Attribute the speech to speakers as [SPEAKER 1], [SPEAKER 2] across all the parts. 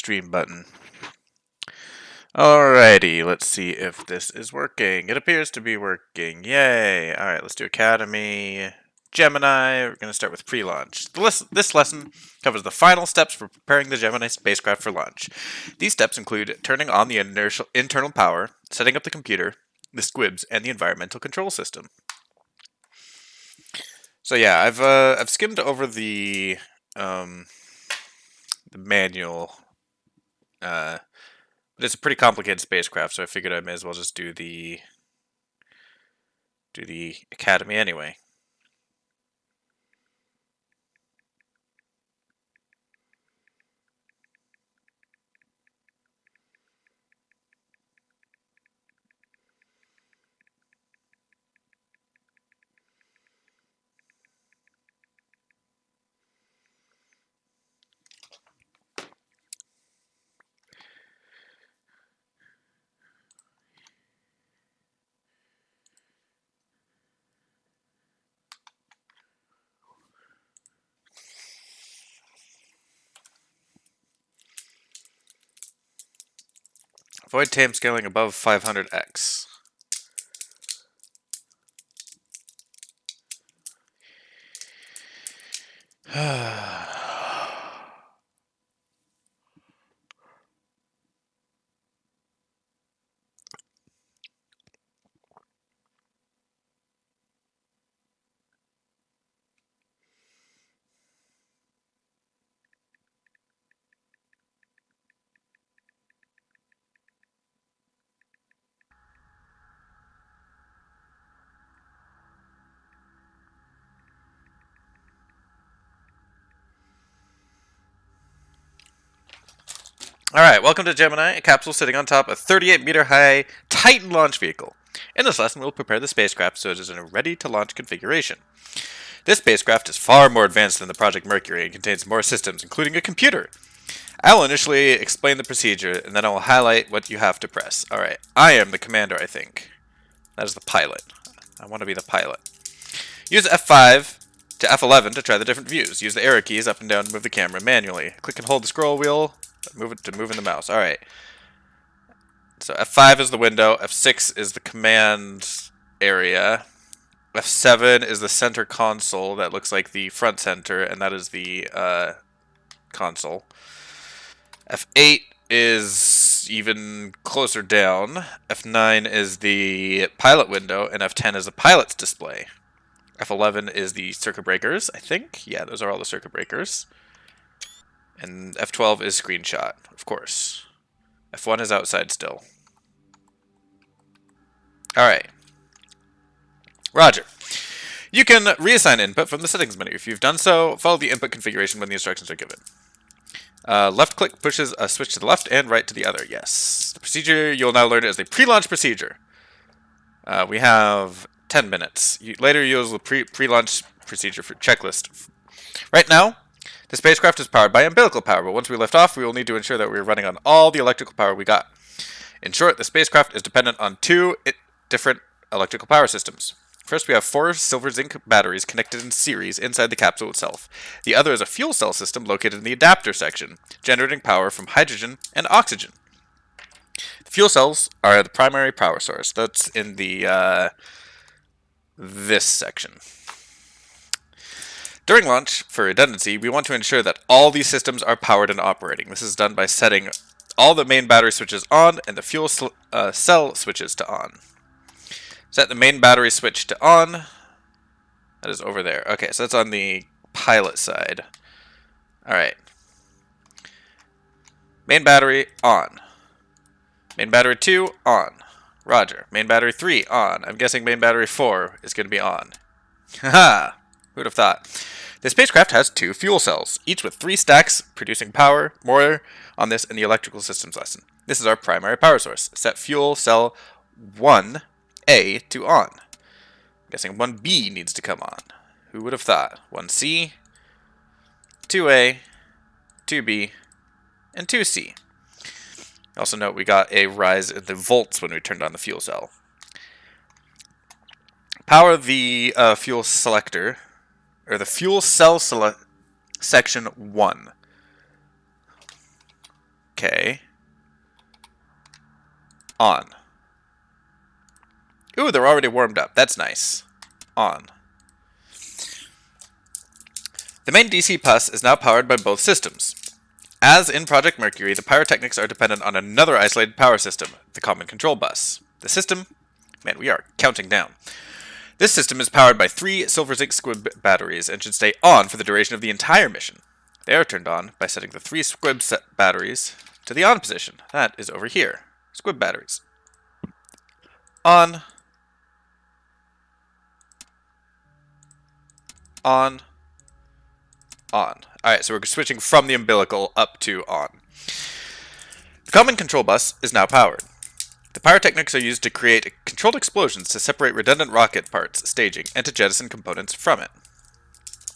[SPEAKER 1] stream button. Alrighty, let's see if this is working. It appears to be working. Yay! Alright, let's do Academy. Gemini, we're going to start with pre-launch. This lesson covers the final steps for preparing the Gemini spacecraft for launch. These steps include turning on the internal power, setting up the computer, the squibs, and the environmental control system. So yeah, I've skimmed over the manual, but it's a pretty complicated spacecraft, so I figured I may as well just do the Academy anyway. Avoid time scaling above 500x. Alright, welcome to Gemini, a capsule sitting on top of a 38-meter-high Titan launch vehicle. In this lesson, we'll prepare the spacecraft so it is in a ready-to-launch configuration. This spacecraft is far more advanced than the Project Mercury and contains more systems, including a computer. I will initially explain the procedure, and then I will highlight what you have to press. Alright, I am the commander, I think. That is the pilot. I want to be the pilot. Use F5 to F11 to try the different views. Use the arrow keys up and down to move the camera manually. Click and hold the scroll wheel. Move it to moving the mouse. Alright. So F5 is the window. F6 is the command area. F7 is the center console that looks like the front center, and that is the console. F8 is even closer down. F9 is the pilot window, and F10 is the pilot's display. F11 is the circuit breakers, I think. Yeah, those are all the circuit breakers. And F12 is screenshot, of course. F1 is outside still. Alright. Roger. You can reassign input from the settings menu. If you've done so, follow the input configuration when the instructions are given. Left click pushes a switch to the left and right to the other. Yes. The procedure you'll now learn is the pre-launch procedure. We have 10 minutes. Later you'll use the pre-launch procedure for checklist. Right now, the spacecraft is powered by umbilical power, but once we lift off, we will need to ensure that we are running on all the electrical power we got. In short, the spacecraft is dependent on two different electrical power systems. First, we have 4 silver zinc batteries connected in series inside the capsule itself. The other is a fuel cell system located in the adapter section, generating power from hydrogen and oxygen. The fuel cells are the primary power source. That's in the this section. During launch, for redundancy, we want to ensure that all these systems are powered and operating. This is done by setting all the main battery switches on and the fuel cell switches to on. Set the main battery switch to on. That is over there. Okay, so that's on the pilot side. Alright. Main battery on. Main battery 2 on. Roger. Main battery 3 on. I'm guessing main battery 4 is going to be on. Haha! Who'd have thought? The spacecraft has 2 fuel cells, each with 3 stacks producing power. More on this in the electrical systems lesson. This is our primary power source. Set fuel cell 1A to on. I'm guessing 1B needs to come on. Who would have thought? 1C, 2A, 2B, and 2C. Also note we got a rise in the volts when we turned on the fuel cell. Power the fuel selector, or the fuel cell section 1. Okay. On. Ooh, they're already warmed up. That's nice. On. The main DC bus is now powered by both systems. As in Project Mercury, the pyrotechnics are dependent on another isolated power system, the Common Control Bus. The system... Man, we are counting down. This system is powered by 3 silver zinc squib batteries and should stay on for the duration of the entire mission. They are turned on by setting the 3 squib batteries to the on position. That is over here. Squib batteries. On. On. On. Alright, so we're switching from the umbilical up to on. The Common Control Bus is now powered. The pyrotechnics are used to create controlled explosions to separate redundant rocket parts staging and to jettison components from it.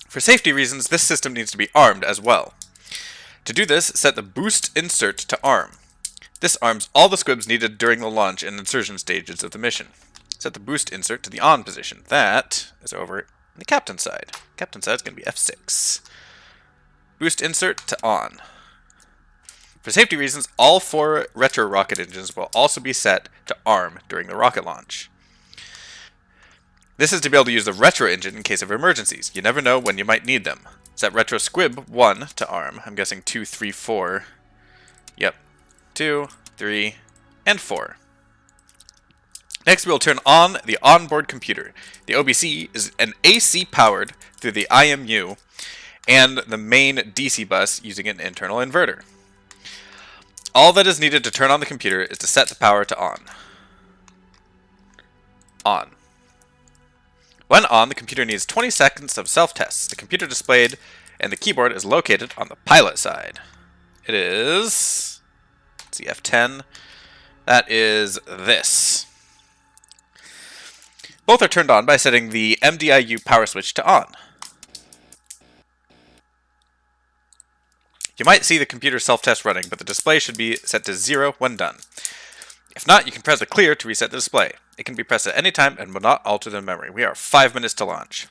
[SPEAKER 1] For safety reasons, this system needs to be armed as well. To do this, set the boost insert to arm. This arms all the squibs needed during the launch and insertion stages of the mission. Set the boost insert to the on position. That is over in the captain's side. Captain's side is going to be F6. Boost insert to on. For safety reasons, all 4 retro rocket engines will also be set to arm during the rocket launch. This is to be able to use the retro engine in case of emergencies. You never know when you might need them. Set retro squib 1 to arm. I'm guessing 2, 3, 4. Yep. 2, 3, and 4. Next, we'll turn on the onboard computer. The OBC is an AC powered through the IMU and the main DC bus using an internal inverter. All that is needed to turn on the computer is to set the power to on. On. When on, the computer needs 20 seconds of self-tests. The computer displayed and the keyboard is located on the pilot side. It is... Let's see, F10. That is this. Both are turned on by setting the MDIU power switch to on. You might see the computer self-test running, but the display should be set to 0 when done. If not, you can press the clear to reset the display. It can be pressed at any time and will not alter the memory. We are 5 minutes to launch.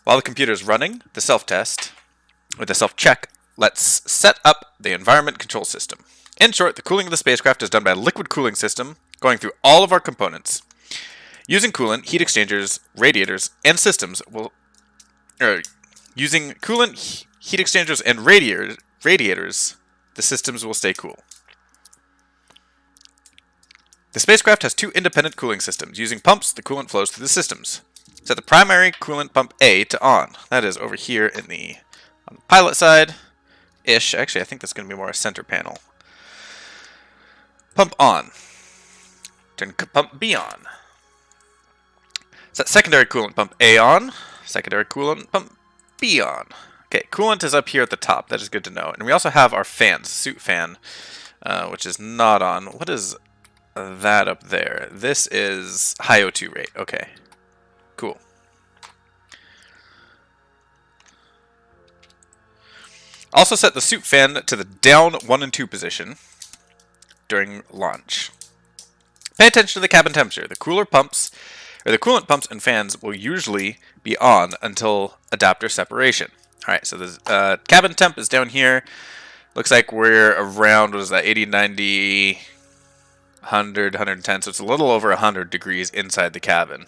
[SPEAKER 1] While the computer is running, the self-test, with the self-check, let's set up the environment control system. In short, the cooling of the spacecraft is done by a liquid cooling system, going through all of our components. Using coolant, heat exchangers, radiators, and systems will... using coolant, heat exchangers, and radiators, the systems will stay cool. The spacecraft has 2 independent cooling systems. Using pumps, the coolant flows through the systems. Set the primary coolant pump A to on. That is over here in on the pilot side-ish. Actually, I think that's going to be more a center panel. Pump on. Turn pump B on. Set secondary coolant pump A on. Secondary coolant pump B on. Okay, coolant is up here at the top. That is good to know. And we also have our fans, suit fan, which is not on. What is that up there? This is high O2 rate. Okay, cool. Also set the suit fan to the down 1 and 2 position during launch. Pay attention to the cabin temperature. The coolant pumps and fans will usually be on until adapter separation. Alright, so the cabin temp is down here. Looks like we're around, what is that, 80, 90, 100, 110. So it's a little over 100 degrees inside the cabin.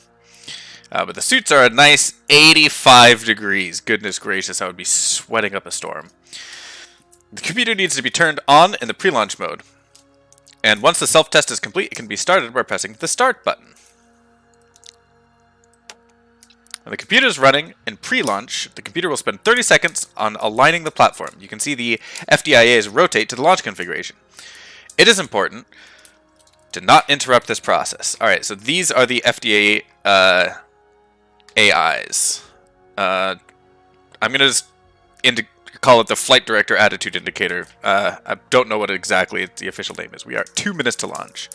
[SPEAKER 1] But the suits are a nice 85 degrees. Goodness gracious, I would be sweating up a storm. The computer needs to be turned on in the pre-launch mode. And once the self-test is complete, it can be started by pressing the start button. When the computer is running in pre-launch, the computer will spend 30 seconds on aligning the platform. You can see the FDIAs rotate to the launch configuration. It is important to not interrupt this process. Alright, so these are the FDA AIs. I'm going to just call it the Flight Director Attitude Indicator. I don't know what exactly the official name is. We are 2 minutes to launch.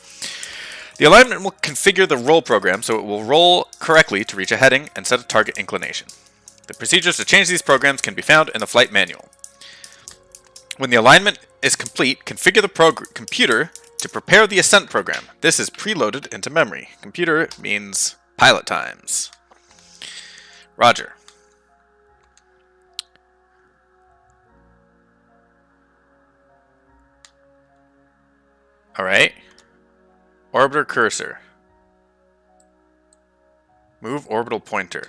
[SPEAKER 1] The alignment will configure the roll program so it will roll correctly to reach a heading and set a target inclination. The procedures to change these programs can be found in the flight manual. When the alignment is complete, configure the computer to prepare the ascent program. This is preloaded into memory. Computer means pilot times. Roger. Alright. Orbiter cursor. Move orbital pointer.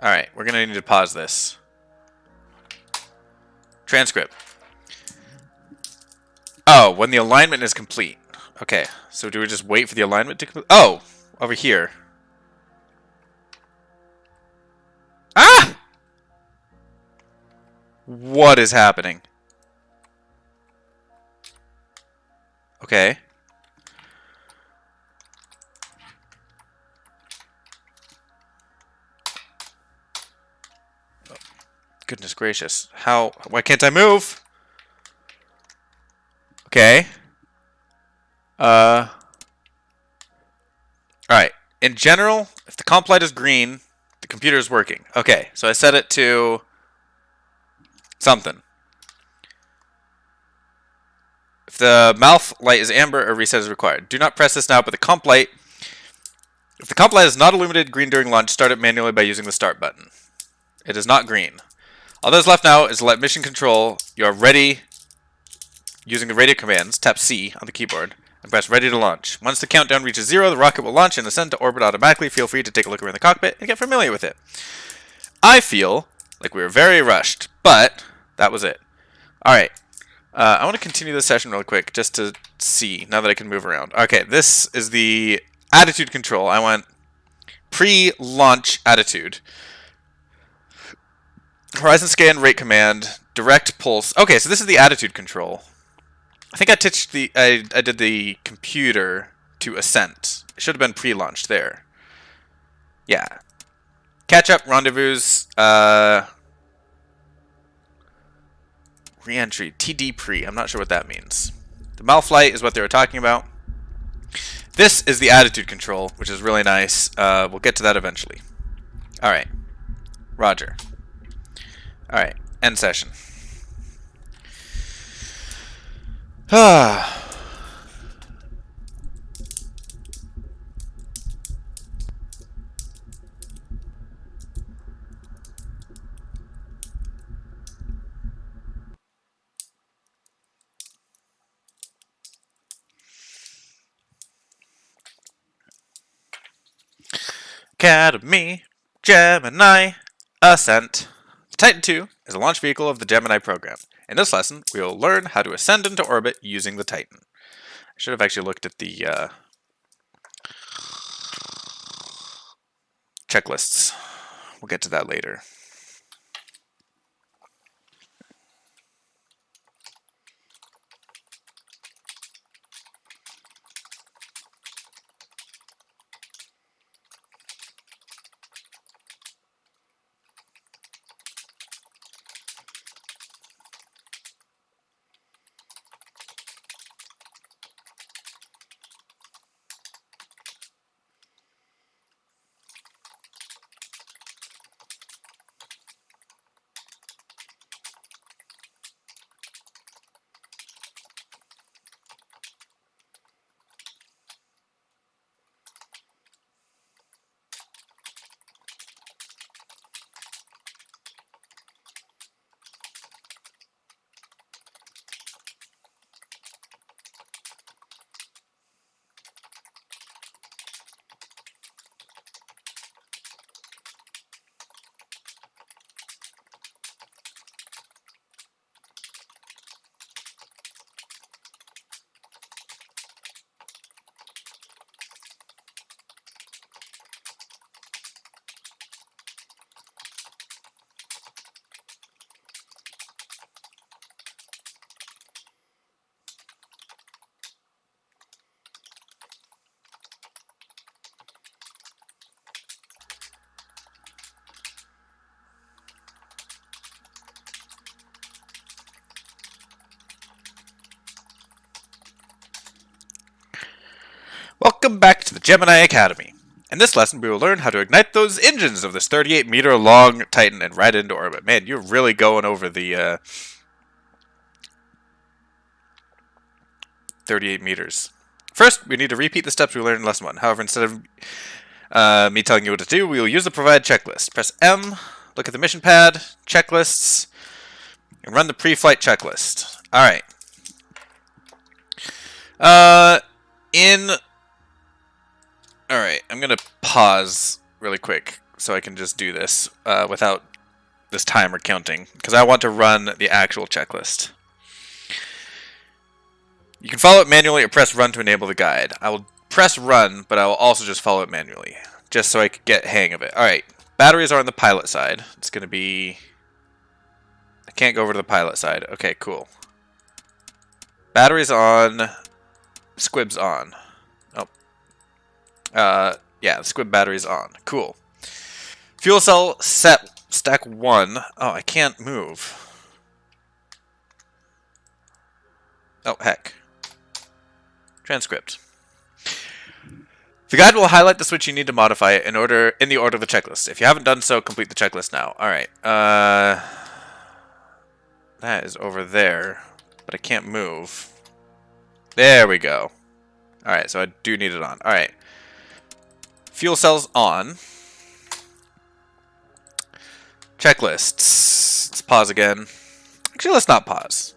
[SPEAKER 1] Alright, we're going to need to pause this. Transcript. Oh, when the alignment is complete. Okay, so do we just wait for the alignment to complete? Oh, over here. Ah! What is happening? Okay. Oh, goodness gracious. How? Why can't I move? Okay. Alright. In general, if the comp light is green, the computer is working. Okay, so I set it to something. If the mouth light is amber, a reset is required. Do not press this now, but the comp light... If the comp light is not illuminated green during launch, start it manually by using the start button. It is not green. All that is left now is to let mission control. You are ready using the radio commands. Tap C on the keyboard and press ready to launch. Once the countdown reaches 0, the rocket will launch and ascend to orbit automatically. Feel free to take a look around the cockpit and get familiar with it. I feel like we were very rushed, but that was it. Alright. I want to continue this session real quick just to see, now that I can move around. Okay, this is the attitude control. I want pre-launch attitude. Horizon scan, rate command, direct pulse. Okay, so this is the attitude control. I think I did the computer to ascent. It should have been pre-launched there. Yeah. Catch up, rendezvous, Reentry, TD pre. I'm not sure what that means. The malflight is what they were talking about. This is the attitude control, which is really nice. We'll get to that eventually. Alright. Roger. Alright. End session. Academy, Gemini, Ascent. The Titan II is a launch vehicle of the Gemini program. In this lesson, we will learn how to ascend into orbit using the Titan. I should have actually looked at the checklists. We'll get to that later. Welcome back to the Gemini Academy. In this lesson, we will learn how to ignite those engines of this 38-meter long Titan and ride into orbit. Man, you're really going over the 38 meters. First, we need to repeat the steps we learned in lesson 1. However, instead of me telling you what to do, we will use the provided checklist. Press M, look at the mission pad, checklists, and run the pre-flight checklist. Alright. Uh, in... Alright, I'm gonna pause really quick so I can just do this without this timer counting, because I want to run the actual checklist. You can follow it manually or press run to enable the guide. I will press run, but I will also just follow it manually, just so I can get hang of it. Alright, batteries are on the pilot side. It's gonna be... I can't go over to the pilot side. Okay, cool. Batteries on, squibs on. Yeah, the squib battery's on. Cool. Fuel cell set stack 1. Oh, I can't move. Oh, heck. Transcript. The guide will highlight the switch you need to modify it in the order of the checklist. If you haven't done so, complete the checklist now. Alright. That is over there, but I can't move. There we go. Alright, so I do need it on. Alright. Fuel cells on. Checklists. Let's pause again. Actually, let's not pause.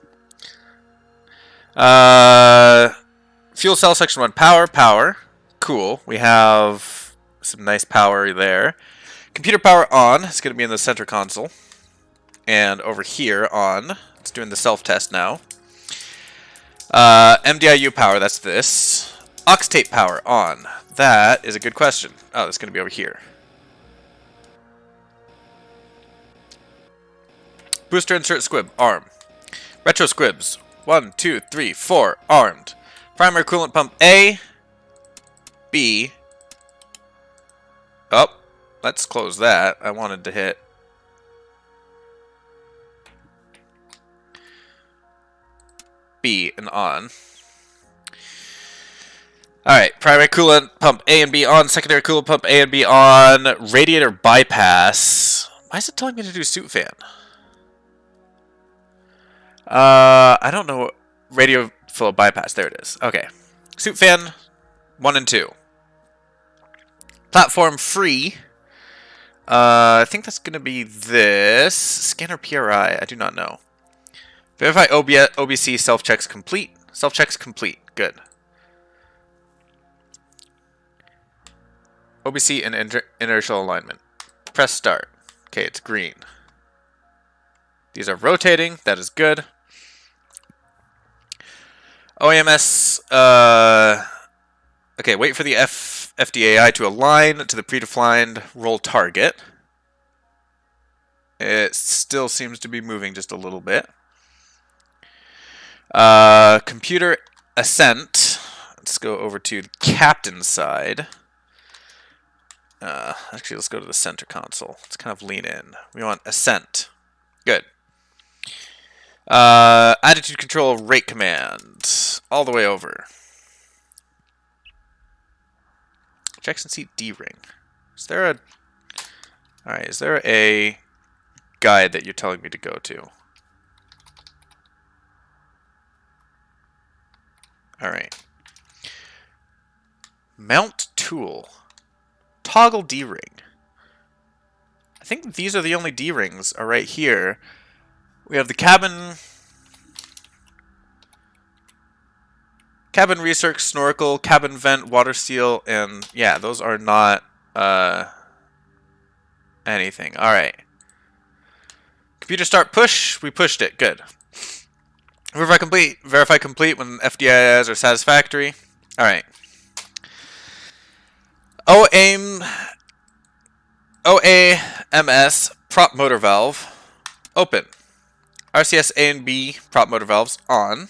[SPEAKER 1] Fuel cell section 1. Power. Cool. We have some nice power there. Computer power on. It's going to be in the center console. And over here on. It's doing the self-test now. MDIU power. That's this. Aux tape power on. That is a good question. Oh, that's going to be over here. Booster insert squib. Arm. Retro squibs. 1, 2, 3, 4. Armed. Primary coolant pump A. B. Oh, let's close that. I wanted to hit B and on. Alright, primary coolant pump A and B on, secondary coolant pump A and B on, radiator bypass. Why is it telling me to do suit fan? I don't know. Radio flow bypass, there it is. Okay. Suit fan 1 and 2. Platform free. I think that's going to be this. Scanner PRI, I do not know. Verify OBC self-checks complete. Self-checks complete. Good. OBC and inertial alignment. Press start. Okay, it's green. These are rotating. That is good. OAMS. Okay, wait for the FDAI to align to the predefined roll target. It still seems to be moving just a little bit. Computer ascent. Let's go over to the captain's side. Actually, let's go to the center console. Let's kind of lean in. We want ascent. Good. Attitude control rate command. All the way over. Jackson seat D ring. Is there a... Alright, is there a guide that you're telling me to go to? Alright. Mount tool. Toggle D-ring. I think these are the only D-rings are right here. We have the cabin research, snorkel, cabin vent, water seal, and yeah, those are not anything. Alright. Computer start push. We pushed it. Good. Verify complete. Verify complete when FDIs are satisfactory. Alright. OAMS prop motor valve open. RCS A and B prop motor valves on.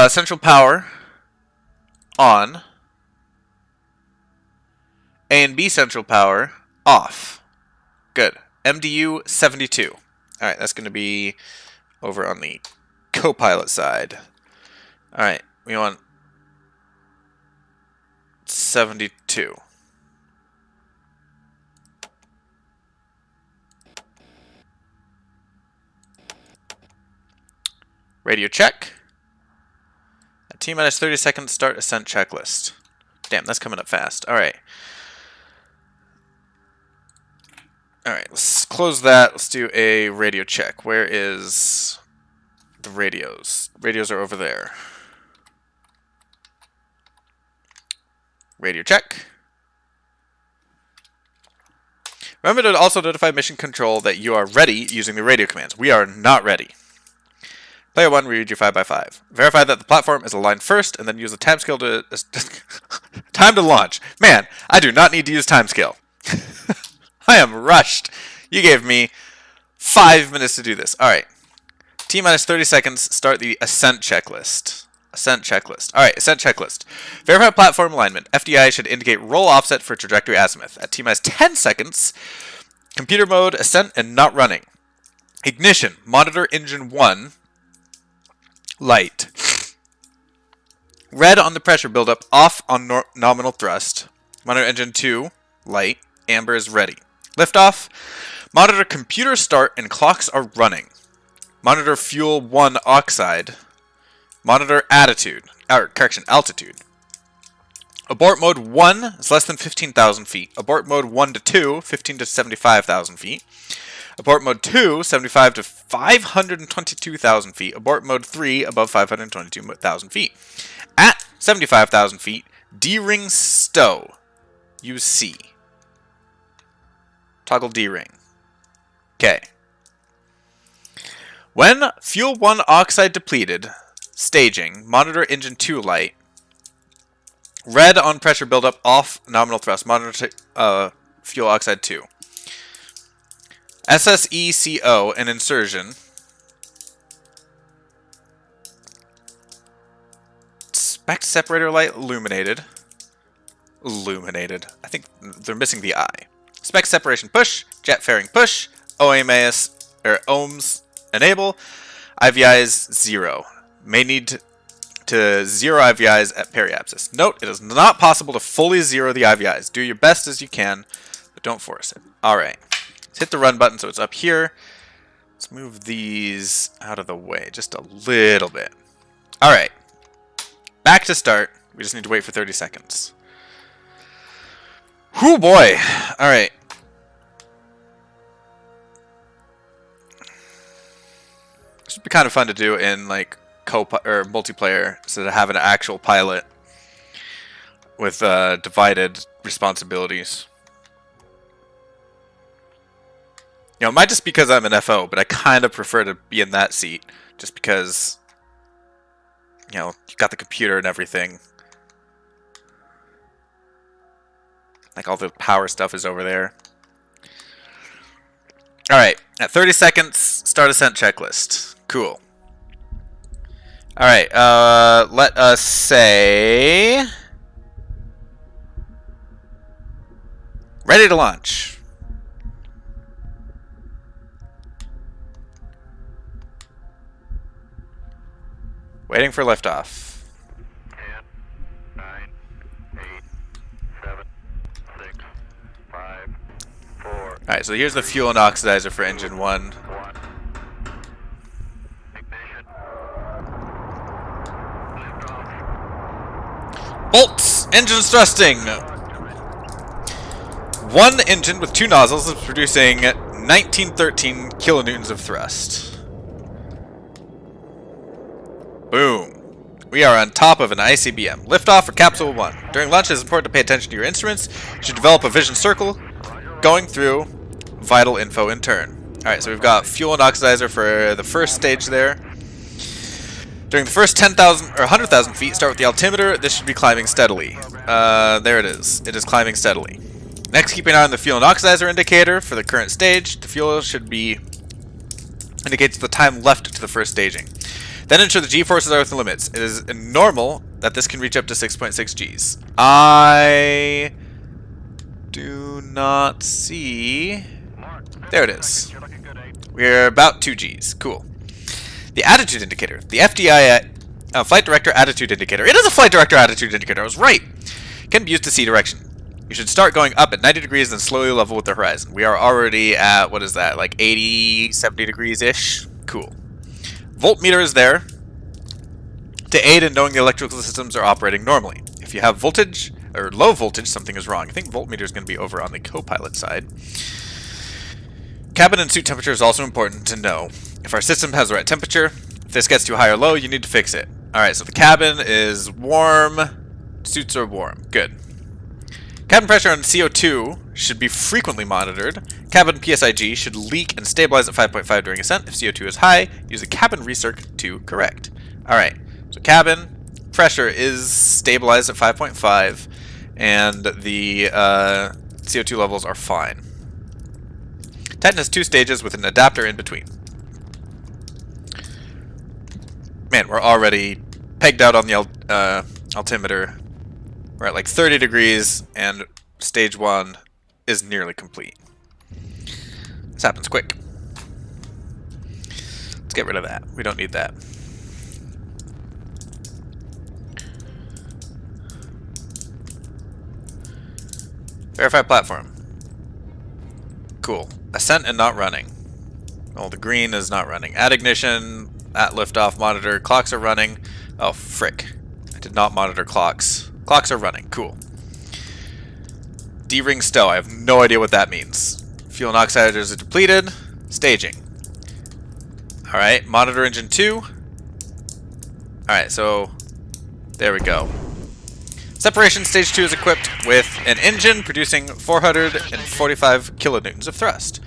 [SPEAKER 1] Central power on. A and B central power off. Good. MDU 72. Alright, that's going to be over on the co-pilot side. Alright, we want 72. Radio check. At T-minus 30 seconds, start ascent checklist. Damn, that's coming up fast. Alright. Alright, let's close that. Let's do a radio check. Where is the radios. Radios are over there. Radio check. Remember to also notify mission control that you are ready using the radio commands. We are not ready. Player 1, read your 5x5. Verify that the platform is aligned first, and then use the time scale to... time to launch. Man, I do not need to use time scale. I am rushed. You gave me 5 minutes to do this. Alright. T-minus 30 seconds, start the ascent checklist. Ascent checklist. Alright, ascent checklist. Verify platform alignment. FDI should indicate roll offset for trajectory azimuth. At T-minus 10 seconds, computer mode, ascent, and not running. Ignition. Monitor engine 1. Light. Red on the pressure buildup, off on nominal thrust. Monitor engine 2. Light. Amber is ready. Liftoff. Monitor computer start and clocks are running. Monitor fuel 1 oxide. Monitor altitude. Abort mode 1 is less than 15,000 feet. Abort mode 1 to 2, 15 to 75,000 feet. Abort mode 2, 75 to 522,000 feet. Abort mode 3, above 522,000 feet. At 75,000 feet, D-ring stow. Use C. Toggle D-ring. Okay. When fuel 1 oxide depleted, staging, monitor engine 2 light. Red on pressure buildup, off nominal thrust, monitor fuel oxide 2. SSECO and insertion. Spec separator light illuminated. Illuminated. I think they're missing the I. Spec separation push, jet fairing push, ohms enable, IVIs 0. May need to zero IVIs at periapsis. Note, it is not possible to fully zero the IVIs. Do your best as you can, but don't force it. Alright. Let's hit the run button so it's up here. Let's move these out of the way just a little bit. Alright. Back to start. We just need to wait for 30 seconds. Whew, boy. Alright. This would be kind of fun to do in, like, or multiplayer, instead of having an actual pilot with divided responsibilities. You know, it might just because I'm an FO, but I kind of prefer to be in that seat, just because, you know, you got the computer and everything. Like, all the power stuff is over there. Alright, at 30 seconds, start ascent checklist. Cool. Alright, let us say... ready to launch. Waiting for liftoff.
[SPEAKER 2] 10, 9, 8, 7, 6, 5, 4...
[SPEAKER 1] Alright, so here's the fuel and oxidizer for engine 1. Bolts! Engines thrusting! One engine with 2 nozzles is producing 1913 kilonewtons of thrust. Boom. We are on top of an ICBM. Liftoff for Capsule 1. During launch, it is important to pay attention to your instruments. You should develop a vision circle going through vital info in turn. Alright, so we've got fuel and oxidizer for the first stage there. During the first 10,000 or 100,000 feet, start with the altimeter. This should be climbing steadily. There it is. It is climbing steadily. Next, keep an eye on the fuel and oxidizer indicator for the current stage. The fuel should be indicates the time left to the first staging. Then ensure the G-forces are within limits. It is normal that this can reach up to 6.6 Gs. I do not see. There it is. We're about 2 Gs. Cool. The attitude indicator. The FDI flight director attitude indicator. It is a flight director attitude indicator. I was right. Can be used to see direction. You should start going up at 90 degrees and slowly level with the horizon. We are already at, what is that, like 80, 70 degrees-ish? Cool. Voltmeter is there to aid in knowing the electrical systems are operating normally. If you have voltage, or low voltage, something is wrong. I think voltmeter is going to be over on the co-pilot side. Cabin and suit temperature is also important to know. If our system has the right temperature, this gets too high or low, you need to fix it. Alright, so the cabin is warm. Suits are warm. Good. Cabin pressure on CO2 should be frequently monitored. Cabin PSIG should leak and stabilize at 5.5 during ascent. If CO2 is high, use a cabin recirc to correct. Alright, so cabin pressure is stabilized at 5.5, and the CO2 levels are fine. Titan has 2 stages with an adapter in between. Man, we're already pegged out on the altimeter. We're at like 30 degrees, and stage 1 is nearly complete. This happens quick. Let's get rid of that. We don't need that. Verify platform. Cool. Ascent and not running. Oh, the green is not running. Add ignition. At liftoff monitor. Clocks are running. Oh, frick. I did not monitor clocks. Clocks are running. Cool. D-ring stow. I have no idea what that means. Fuel and oxidizers are depleted. Staging. Alright. Monitor engine 2. Alright, so there we go. Separation stage 2 is equipped with an engine producing 445 kilonewtons of thrust.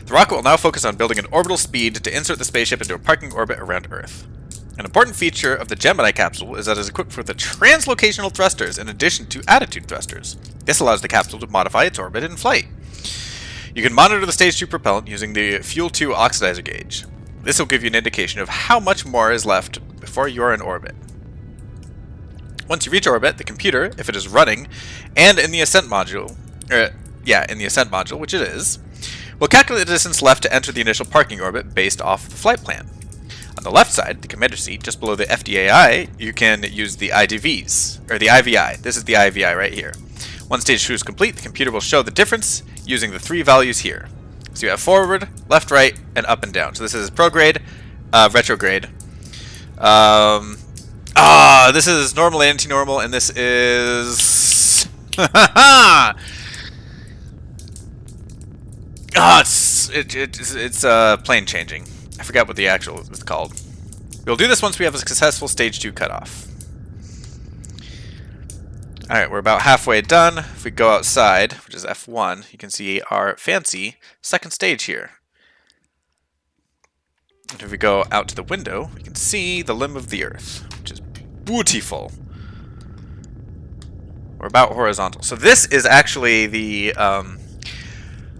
[SPEAKER 1] The rocket will now focus on building an orbital speed to insert the spaceship into a parking orbit around Earth. An important feature of the Gemini capsule is that it is equipped with the translocational thrusters in addition to attitude thrusters. This allows the capsule to modify its orbit in flight. You can monitor the stage 2 propellant using the Fuel 2 oxidizer gauge. This will give you an indication of how much more is left before you are in orbit. Once you reach orbit, the computer, if it is running, and in the ascent module, which it is, will calculate the distance left to enter the initial parking orbit based off the flight plan. On the left side, the commander seat, just below the FDAI, you can use the IDVs, or the IVI. This is the IVI right here. Once stage 2 is complete, the computer will show the difference using the 3 values here. So you have forward, left, right, and up and down. So this is prograde, retrograde. This is normal, anti-normal, and this is... it's plane changing. I forgot what the actual is called. We'll do this once we have a successful stage 2 cutoff. Alright, we're about halfway done. If we go outside, which is F1, you can see our fancy second stage here. And if we go out to the window, we can see the limb of the Earth, which is beautiful. We're about horizontal. So this is actually the...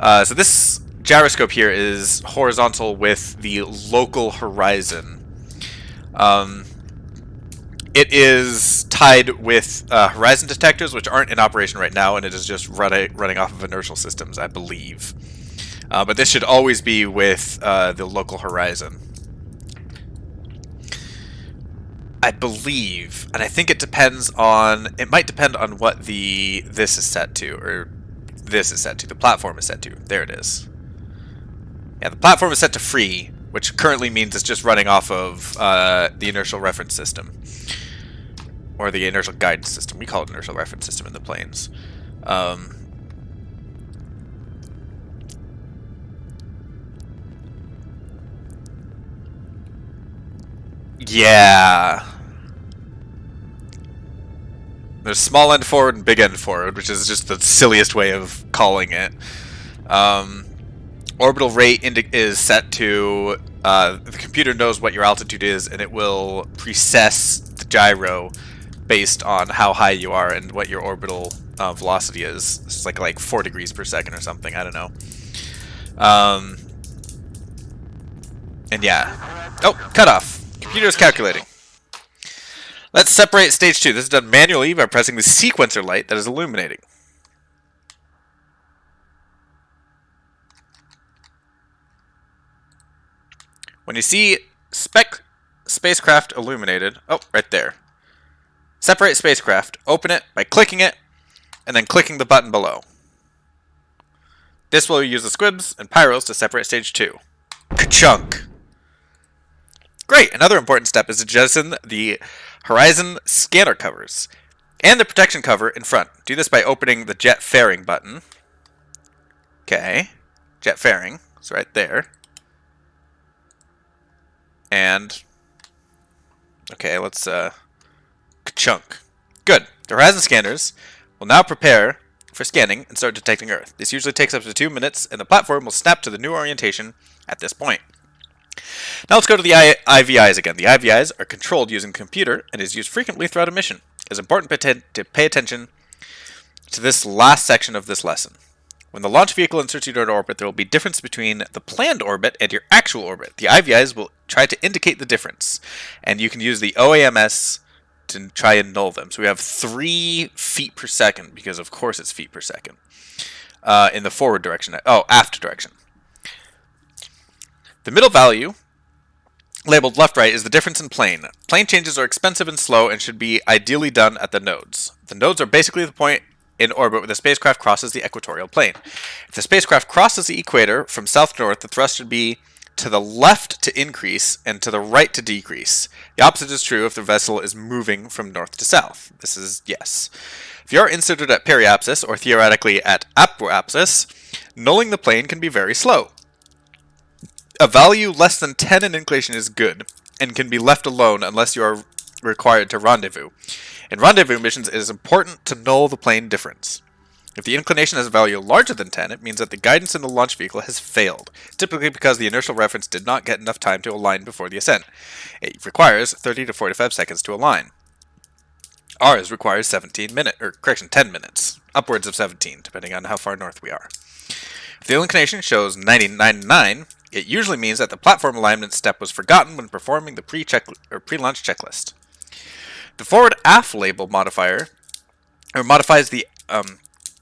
[SPEAKER 1] so this gyroscope here is horizontal with the local horizon. It is tied with horizon detectors, which aren't in operation right now, and it is just running off of inertial systems, I believe. But this should always be with the local horizon. I believe, and I think it depends on, it might depend on what this is set to, or this is set to, the platform is set to. There it is. Yeah, the platform is set to free, which currently means it's just running off of the inertial reference system. Or the inertial guidance system. We call it inertial reference system in the planes. Yeah. There's small end forward and big end forward, which is just the silliest way of calling it. Orbital rate is set to... the computer knows what your altitude is, and it will precess the gyro based on how high you are and what your orbital velocity is. It's like 4 degrees per second or something. I don't know. And yeah. Oh, cutoff. Computer is calculating. Let's separate stage 2. This is done manually by pressing the sequencer light that is illuminating. When you see spacecraft illuminated, oh, right there. Separate spacecraft, open it by clicking it, and then clicking the button below. This will use the squibs and pyros to separate stage 2. Ka-chunk! Great! Another important step is to jettison the horizon scanner covers and the protection cover in front. Do this by opening the jet fairing button. Okay. Jet fairing. It's right there. And Okay, let's chunk. Good. The horizon scanners will now prepare for scanning and start detecting Earth. This usually takes up to 2 minutes, and the platform will snap to the new orientation at this point. Now let's go to the IVIs again. The IVIs are controlled using a computer and is used frequently throughout a mission. It's important to pay attention to this last section of this lesson. When the launch vehicle inserts you into orbit, there will be difference between the planned orbit and your actual orbit. The IVIs will try to indicate the difference, and you can use the OAMS to try and null them. So we have 3 feet per second, because of course it's feet per second, in the forward direction. Oh, aft direction. The middle value, labeled left-right, is the difference in plane. Plane changes are expensive and slow and should be ideally done at the nodes. The nodes are basically the point in orbit where the spacecraft crosses the equatorial plane. If the spacecraft crosses the equator from south to north, the thrust should be to the left to increase and to the right to decrease. The opposite is true if the vessel is moving from north to south. This is yes. If you are inserted at periapsis, or theoretically at apoapsis, nulling the plane can be very slow. A value less than 10 in inclination is good, and can be left alone unless you are required to rendezvous. In rendezvous missions, it is important to null the plane difference. If the inclination has a value larger than 10, it means that the guidance in the launch vehicle has failed, typically because the inertial reference did not get enough time to align before the ascent. It requires 30 to 45 seconds to align. Ours requires 10 minutes, upwards of 17, depending on how far north we are. If the inclination shows 99.9, it usually means that the platform alignment step was forgotten when performing the pre-launch checklist. The forward-aft label modifier modifies the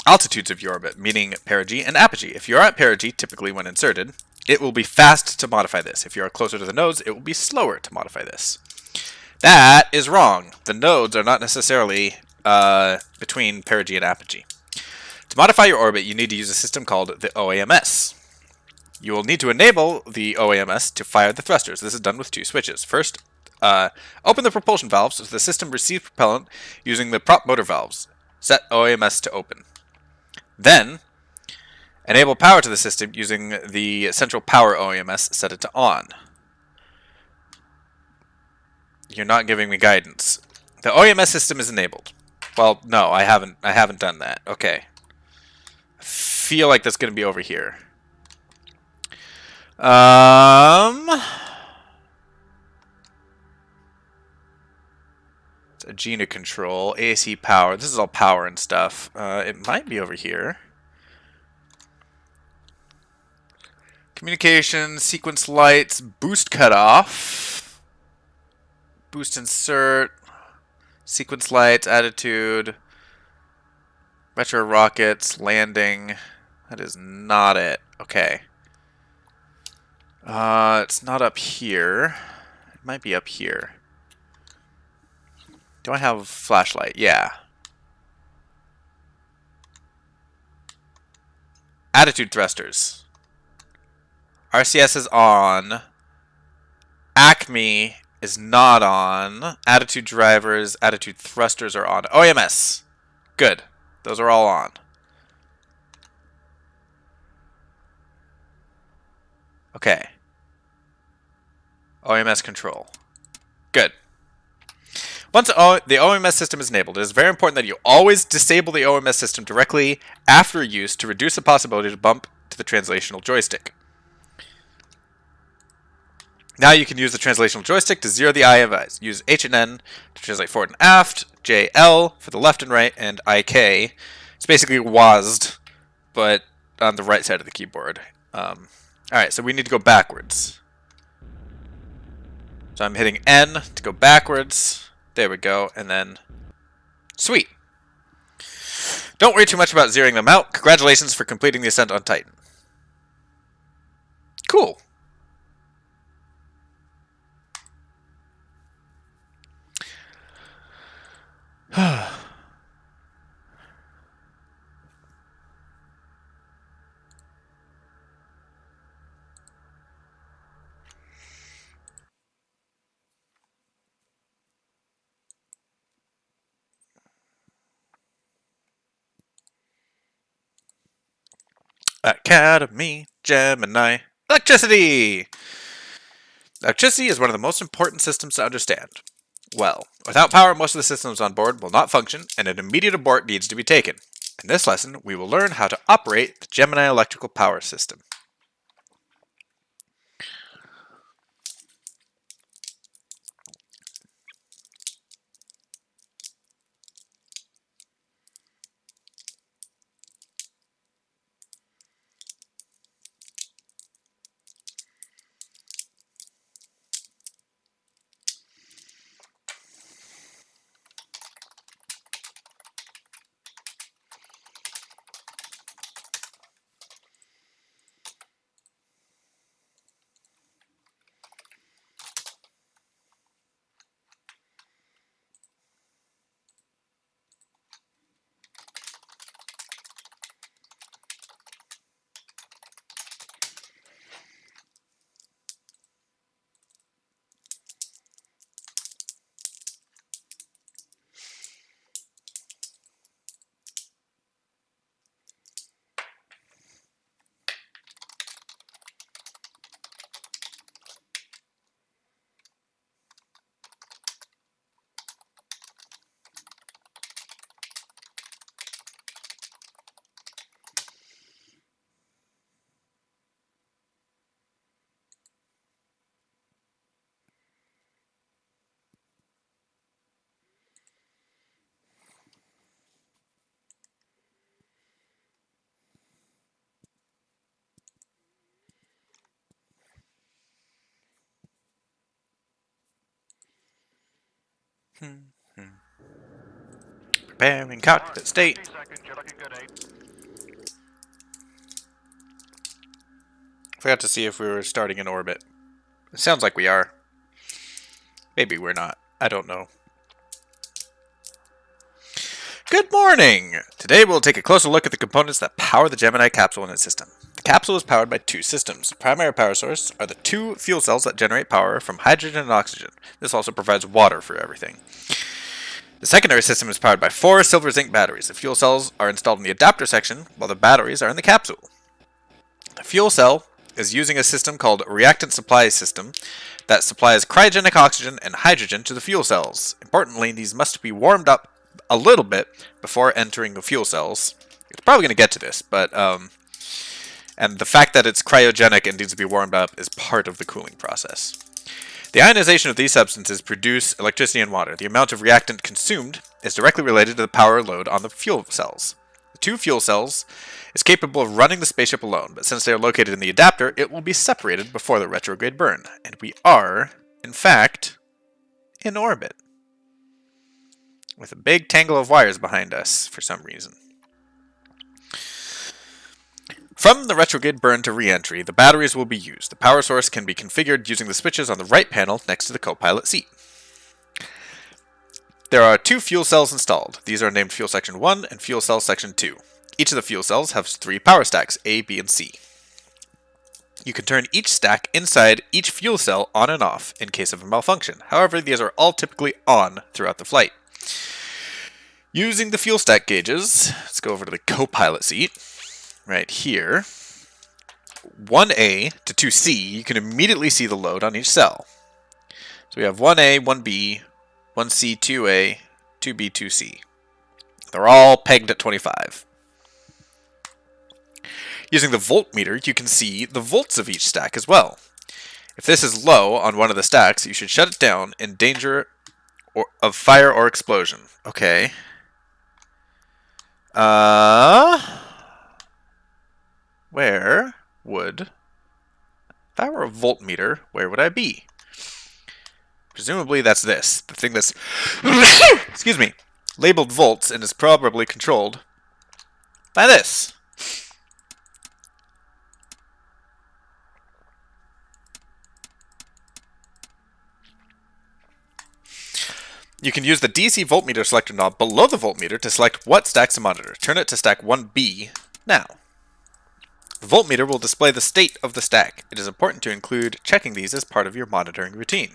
[SPEAKER 1] altitudes of your orbit, meaning perigee and apogee. If you are at perigee, typically when inserted, it will be fast to modify this. If you are closer to the nodes, it will be slower to modify this. That is wrong. The nodes are not necessarily between perigee and apogee. To modify your orbit, you need to use a system called the OAMS. You will need to enable the OAMS to fire the thrusters. This is done with 2 switches. First, open the propulsion valves so the system receives propellant using the prop motor valves. Set OAMS to open. Then, enable power to the system using the central power OAMS. Set it to on. You're not giving me guidance. The OAMS system is enabled. Well, no, I haven't done that. Okay. I feel like that's going to be over here. It's Agena control, AC power. This is all power and stuff. It might be over here. Communication, sequence lights, boost cutoff, boost insert, sequence lights, attitude, retro rockets, landing. That is not it. Okay. It's not up here. It might be up here. Do I have a flashlight? Yeah. Attitude thrusters. RCS is on. Acme is not on. Attitude drivers, attitude thrusters are on. OAMS. Good. Those are all on. Okay. OAMS control. Good. Once the OMS system is enabled, it is very important that you always disable the OMS system directly after use to reduce the possibility to bump to the translational joystick. Now you can use the translational joystick to zero the IVIs. Use H and N to translate forward and aft, JL for the left and right, and IK. It's basically WASD, but on the right side of the keyboard. Alright, so we need to go backwards. So I'm hitting N to go backwards. There we go, and then... Sweet! Don't worry too much about zeroing them out. Congratulations for completing the ascent on Titan. Cool! Academy, Gemini, electricity! Electricity is one of the most important systems to understand. Well, without power, most of the systems on board will not function, and an immediate abort needs to be taken. In this lesson, we will learn how to operate the Gemini electrical power system. Preparing cockpit state.
[SPEAKER 2] 15 seconds, you're looking good, 8.
[SPEAKER 1] Forgot to see if we were starting in orbit. It sounds like we are. Maybe we're not. I don't know. Good morning! Today we'll take a closer look at the components that power the Gemini capsule and its system. The capsule is powered by two systems. The primary power source are the two fuel cells that generate power from hydrogen and oxygen. This also provides water for everything. The secondary system is powered by 4 silver zinc batteries. The fuel cells are installed in the adapter section, while the batteries are in the capsule. The fuel cell is using a system called reactant supply system that supplies cryogenic oxygen and hydrogen to the fuel cells. Importantly, these must be warmed up a little bit before entering the fuel cells. It's probably going to get to this, but and the fact that it's cryogenic and needs to be warmed up is part of the cooling process. The ionization of these substances produce electricity and water. The amount of reactant consumed is directly related to the power load on the fuel cells. The two fuel cells is capable of running the spaceship alone, but since they are located in the adapter, it will be separated before the retrograde burn. And we are, in fact, in orbit, with a big tangle of wires behind us for some reason. From the retrograde burn to reentry, the batteries will be used. The power source can be configured using the switches on the right panel next to the co-pilot seat. There are 2 fuel cells installed. These are named Fuel Section 1 and Fuel Cell Section 2. Each of the fuel cells has 3 power stacks, A, B, and C. You can turn each stack inside each fuel cell on and off in case of a malfunction. However, these are all typically on throughout the flight. Using the fuel stack gauges, let's go over to the co-pilot seat. Right here, 1A to 2C, you can immediately see the load on each cell. So we have 1A, 1B, 1C, 2A, 2B, 2C. They're all pegged at 25. Using the voltmeter, you can see the volts of each stack as well. If this is low on one of the stacks, you should shut it down in danger of fire or explosion. Okay. Where would, if I were a voltmeter, where would I be? Presumably that's this, the thing that's, excuse me, labeled volts and is probably controlled by this. You can use the DC voltmeter selector knob below the voltmeter to select what stacks to monitor. Turn it to stack 1B now. The voltmeter will display the state of the stack. It is important to include checking these as part of your monitoring routine.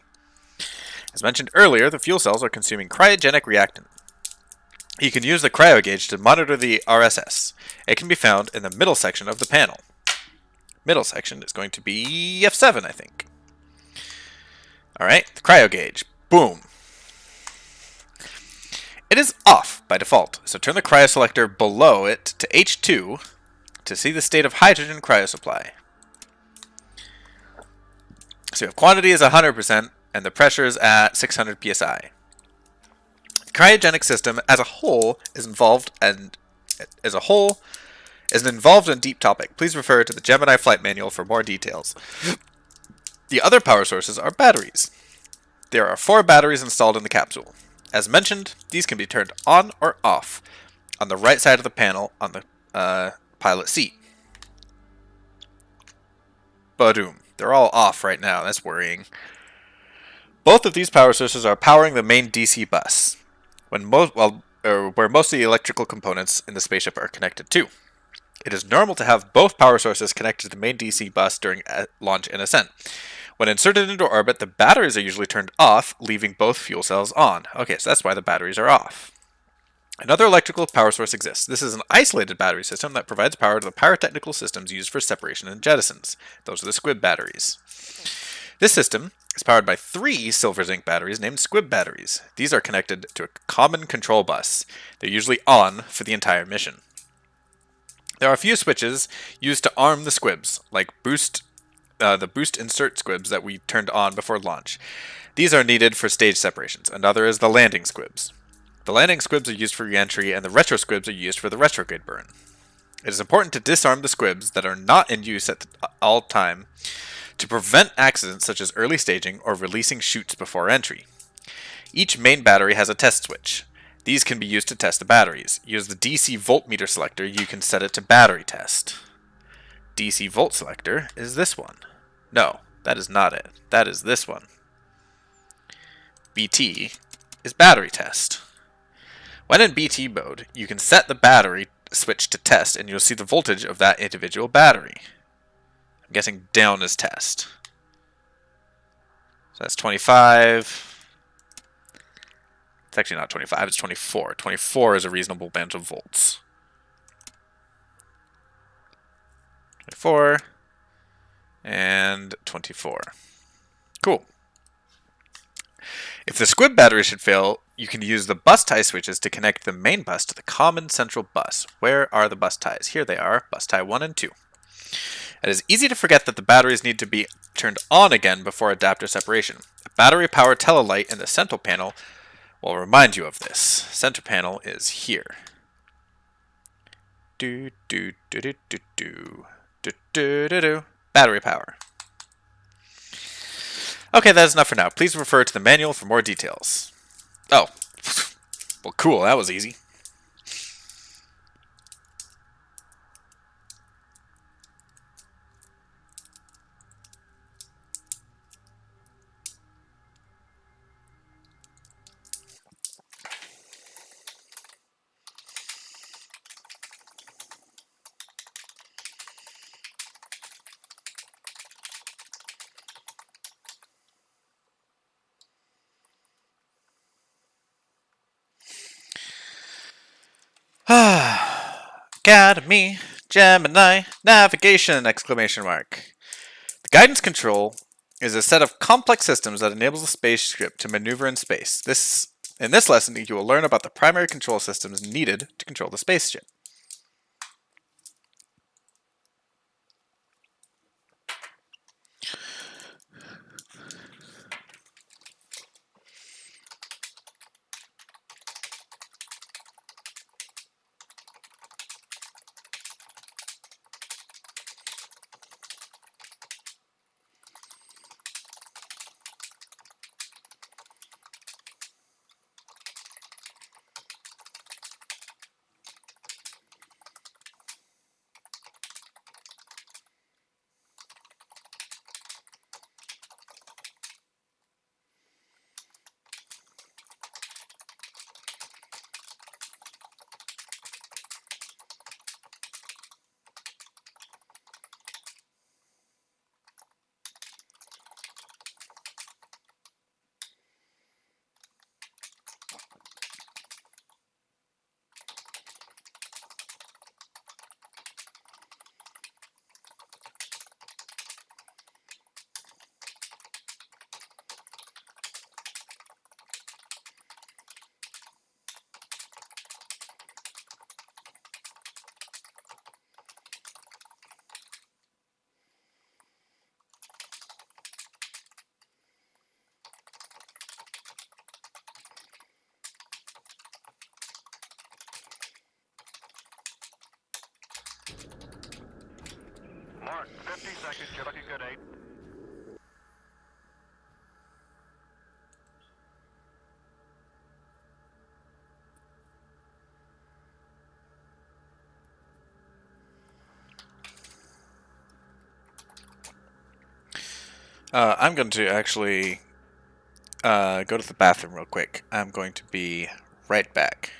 [SPEAKER 1] As mentioned earlier, the fuel cells are consuming cryogenic reactant. You can use the cryo gauge to monitor the RSS. It can be found in the middle section of the panel. Middle section is going to be F7, I think. Alright, the cryo gauge. Boom. It is off by default, so turn the cryo selector below it to H2 to see the state of hydrogen cryosupply. So if quantity is 100% and the pressure is at 600 psi. The cryogenic system as a whole is involved and is an involved and deep topic. Please refer to the Gemini flight manual for more details. The other power sources are batteries. There are 4 batteries installed in the capsule. As mentioned, these can be turned on or off on the right side of the panel on the pilot seat. Boom. They're all off right now. That's worrying. Both of these power sources are powering the main DC bus, where most of the electrical components in the spaceship are connected to. It is normal to have both power sources connected to the main DC bus during launch and ascent. When inserted into orbit, the batteries are usually turned off, leaving both fuel cells on. Okay, so that's why the batteries are off. Another electrical power source exists. This is an isolated battery system that provides power to the pyrotechnical systems used for separation and jettisons. Those are the squib batteries. This system is powered by 3 silver zinc batteries named squib batteries. These are connected to a common control bus. They're usually on for the entire mission. There are a few switches used to arm the squibs, like the boost insert squibs that we turned on before launch. These are needed for stage separations. Another is the landing squibs. The landing squibs are used for reentry, and the retro squibs are used for the retrograde burn. It is important to disarm the squibs that are not in use at all time to prevent accidents such as early staging or releasing chutes before entry. Each main battery has a test switch. These can be used to test the batteries. Use the DC voltmeter selector. You can set it to battery test. DC volt selector is this one. No, that is not it. That is this one. BT is battery test. When in BT mode, you can set the battery switch to test and you'll see the voltage of that individual battery. I'm guessing down is test. So that's 25. It's actually not 25, it's 24. 24 is a reasonable band of volts. 24 and 24. Cool. If the squib battery should fail, you can use the bus tie switches to connect the main bus to the common central bus. Where are the bus ties? Here they are, bus tie 1 and 2. It is easy to forget that the batteries need to be turned on again before adapter separation. A battery-powered telelight in the central panel will remind you of this. Center panel is here. Do do do do do do do do do do. Battery power. Okay, that is enough for now. Please refer to the manual for more details. Oh, well, cool. That was easy. Academy, Gemini, navigation, exclamation mark. The guidance control is a set of complex systems that enables the spaceship to maneuver in space. In this lesson, you will learn about the primary control systems needed to control the spaceship.
[SPEAKER 2] 15 seconds. You're looking good, 8.
[SPEAKER 1] I'm going to actually go to the bathroom real quick. I'm going to be right back.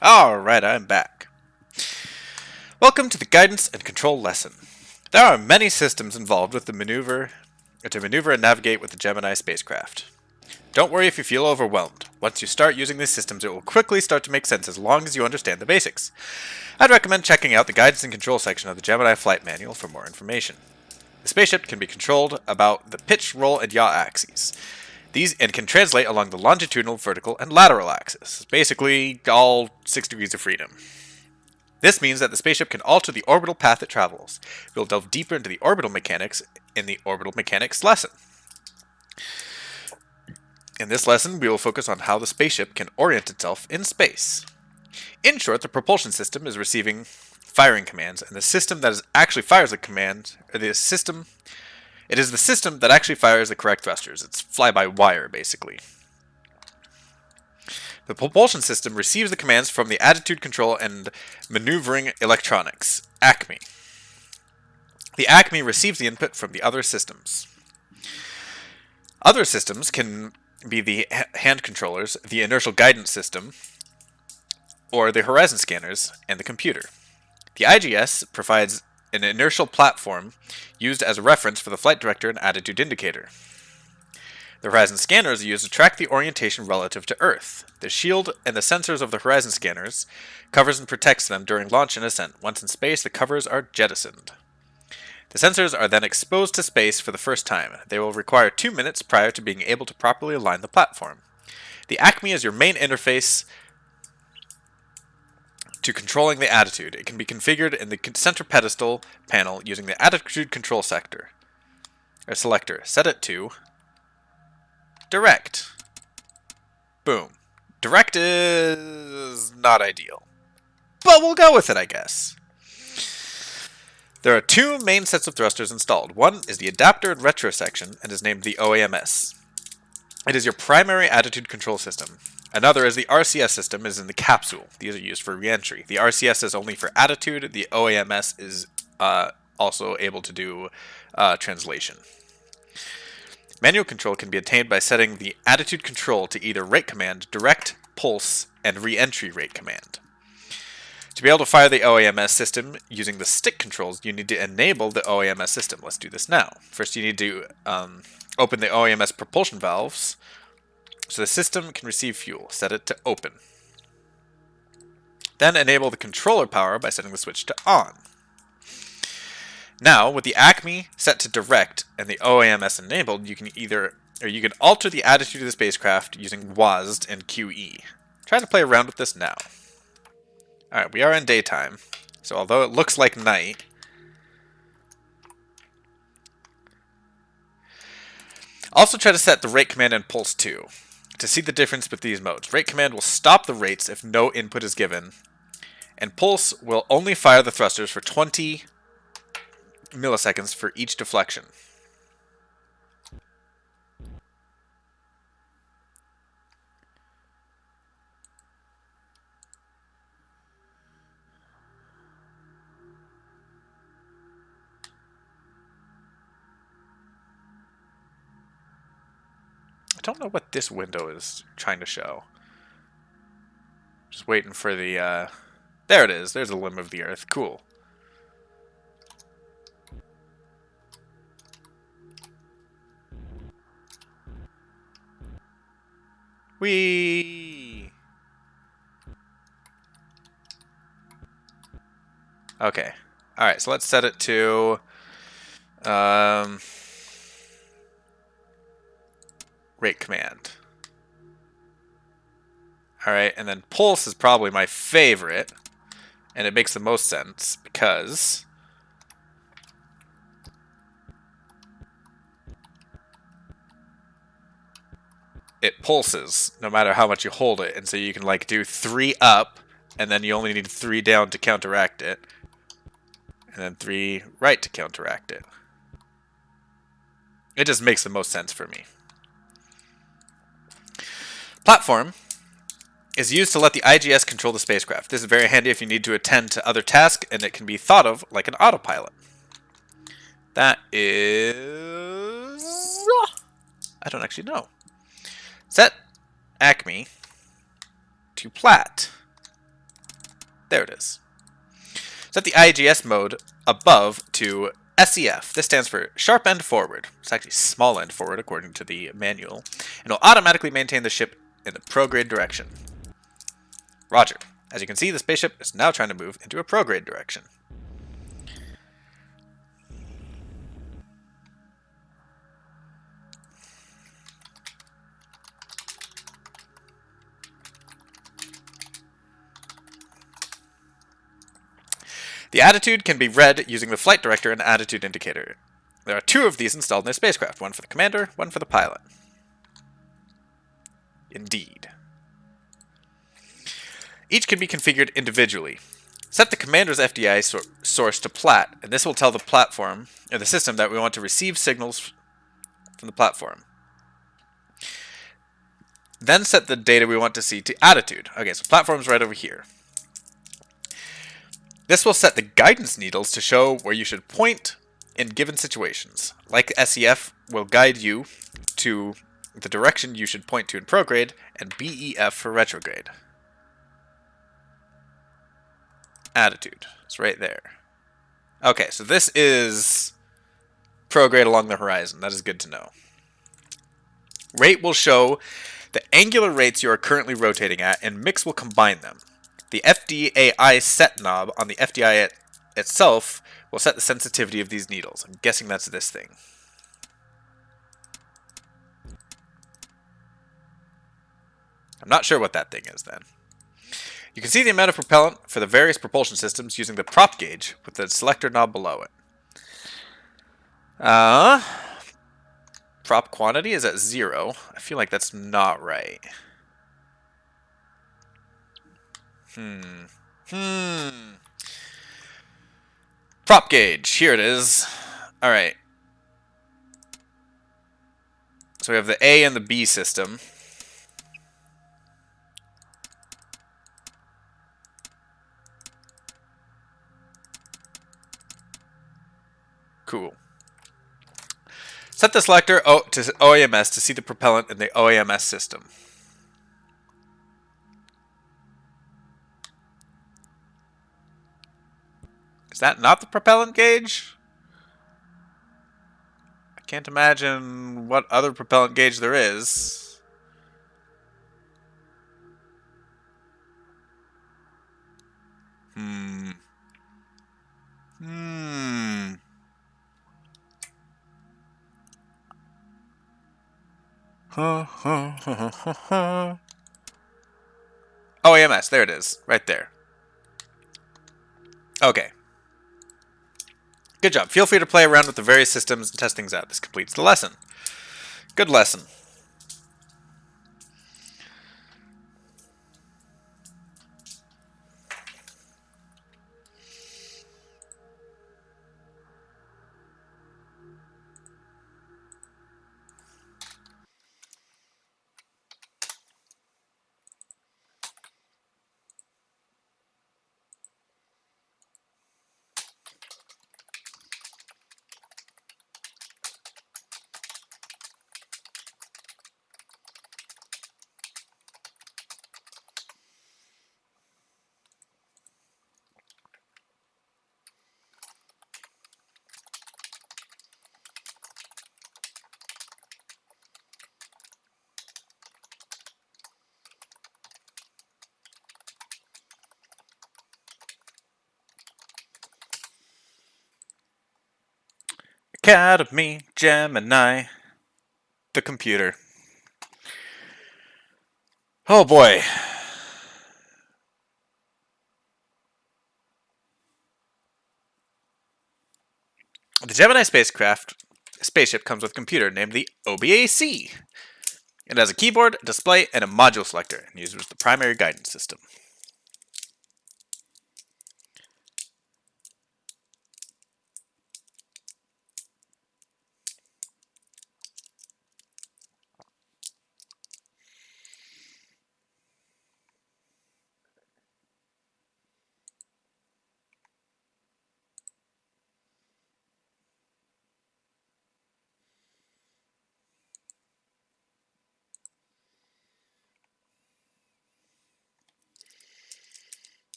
[SPEAKER 1] Alright, I'm back. Welcome to the guidance and control lesson. There are many systems involved with to maneuver and navigate with the Gemini spacecraft. Don't worry if you feel overwhelmed. Once you start using these systems, it will quickly start to make sense as long as you understand the basics. I'd recommend checking out the guidance and control section of the Gemini flight manual for more information. The spaceship can be controlled about the pitch, roll, and yaw axes. These and can translate along the longitudinal, vertical, and lateral axis. Basically, all 6 degrees of freedom. This means that the spaceship can alter the orbital path it travels. We'll delve deeper into the orbital mechanics in the orbital mechanics lesson. In this lesson, we will focus on how the spaceship can orient itself in space. In short, the propulsion system is receiving firing commands, and the system that actually fires the command, it is the system that actually fires the correct thrusters. It's fly-by-wire, basically. The propulsion system receives the commands from the attitude control and maneuvering electronics, ACME. The ACME receives the input from the other systems. Other systems can be the hand controllers, the inertial guidance system, or the horizon scanners, and the computer. The IGS provides an inertial platform used as a reference for the flight director and attitude indicator. The horizon scanners are used to track the orientation relative to Earth. The shield and the sensors of the horizon scanners covers and protects them during launch and ascent. Once in space, the covers are jettisoned. The sensors are then exposed to space for the first time. They will require 2 minutes prior to being able to properly align the platform. The ACME is your main interface to controlling the attitude. It can be configured in the center pedestal panel using the attitude control selector. Set it to direct. Boom. Direct is not ideal, but we'll go with it, I guess. There are 2 main sets of thrusters installed. One is the adapter and retro section and is named the OAMS. It is your primary attitude control system. Another is the RCS system is in the capsule. These are used for reentry. The RCS is only for attitude. The OAMS is also able to do translation. Manual control can be attained by setting the attitude control to either rate command, direct, pulse, and reentry rate command. To be able to fire the OAMS system using the stick controls, you need to enable the OAMS system. Let's do this now. First, you need to open the OAMS propulsion valves so the system can receive fuel. Set it to open. Then enable the controller power by setting the switch to on. Now, with the ACME set to direct and the OAMS enabled, you can alter the attitude of the spacecraft using WASD and QE. Try to play around with this now. Alright, we are in daytime, so although it looks like night, also try to set the rate command and pulse too, to see the difference with these modes. Rate command will stop the rates if no input is given, and pulse will only fire the thrusters for 20 milliseconds for each deflection. I don't know what this window is trying to show. Just waiting for the, there it is. There's a limb of the Earth. Cool. Whee! Okay. Alright, so let's set it to rate command. Alright, and then pulse is probably my favorite, and it makes the most sense because it pulses no matter how much you hold it, and so you can like do 3 up, and then you only need 3 down to counteract it, and then 3 right to counteract it. It just makes the most sense for me. Platform is used to let the IGS control the spacecraft. This is very handy if you need to attend to other tasks, and it can be thought of like an autopilot. That is... I don't actually know. Set ACME to plat. There it is. Set the IGS mode above to SEF. This stands for sharp end forward. It's actually small end forward according to the manual. And will automatically maintain the ship in the prograde direction. Roger. As you can see, the spaceship is now trying to move into a prograde direction. The attitude can be read using the flight director and attitude indicator. There are 2 of these installed in the spacecraft, one for the commander, one for the pilot. Indeed. Each can be configured individually. Set the commander's FDI source to plat, and this will tell the platform, or the system, that we want to receive signals from the platform. Then set the data we want to see to attitude. Okay, so platform's right over here. This will set the guidance needles to show where you should point in given situations. Like SEF will guide you to the direction you should point to in prograde, and BEF for retrograde. Attitude. It's right there. Okay, so this is prograde along the horizon. That is good to know. Rate will show the angular rates you are currently rotating at, and mix will combine them. The FDAI set knob on the FDI itself will set the sensitivity of these needles. I'm guessing that's this thing. I'm not sure what that thing is then. You can see the amount of propellant for the various propulsion systems using the prop gauge with the selector knob below it. Prop quantity is at 0. I feel like that's not right. Prop gauge. Here it is. Alright. So we have the A and the B system. Cool. Set the selector to OAMS to see the propellant in the OAMS system. Is that not the propellant gauge? I can't imagine what other propellant gauge there is. OAMS, there it is. Right there. Okay. Good job. Feel free to play around with the various systems and test things out. This completes the lesson. Good lesson. Academy, Gemini, the computer. Oh boy. The Gemini spaceship comes with a computer named the OBAC. It has a keyboard, a display, and a module selector, and uses the primary guidance system.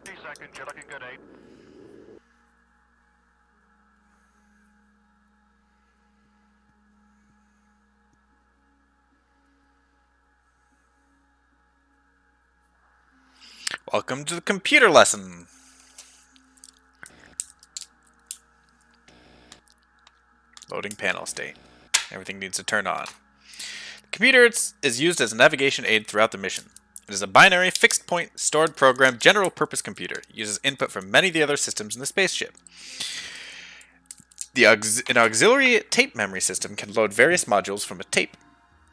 [SPEAKER 2] 50 seconds. You're looking good, 8.
[SPEAKER 1] Welcome to the computer lesson. Loading panel state. Everything needs to turn on. The computer is used as a navigation aid throughout the mission. It is a binary, fixed point, stored program, general purpose computer. It uses input from many of the other systems in the spaceship. An auxiliary tape memory system can load various modules from a tape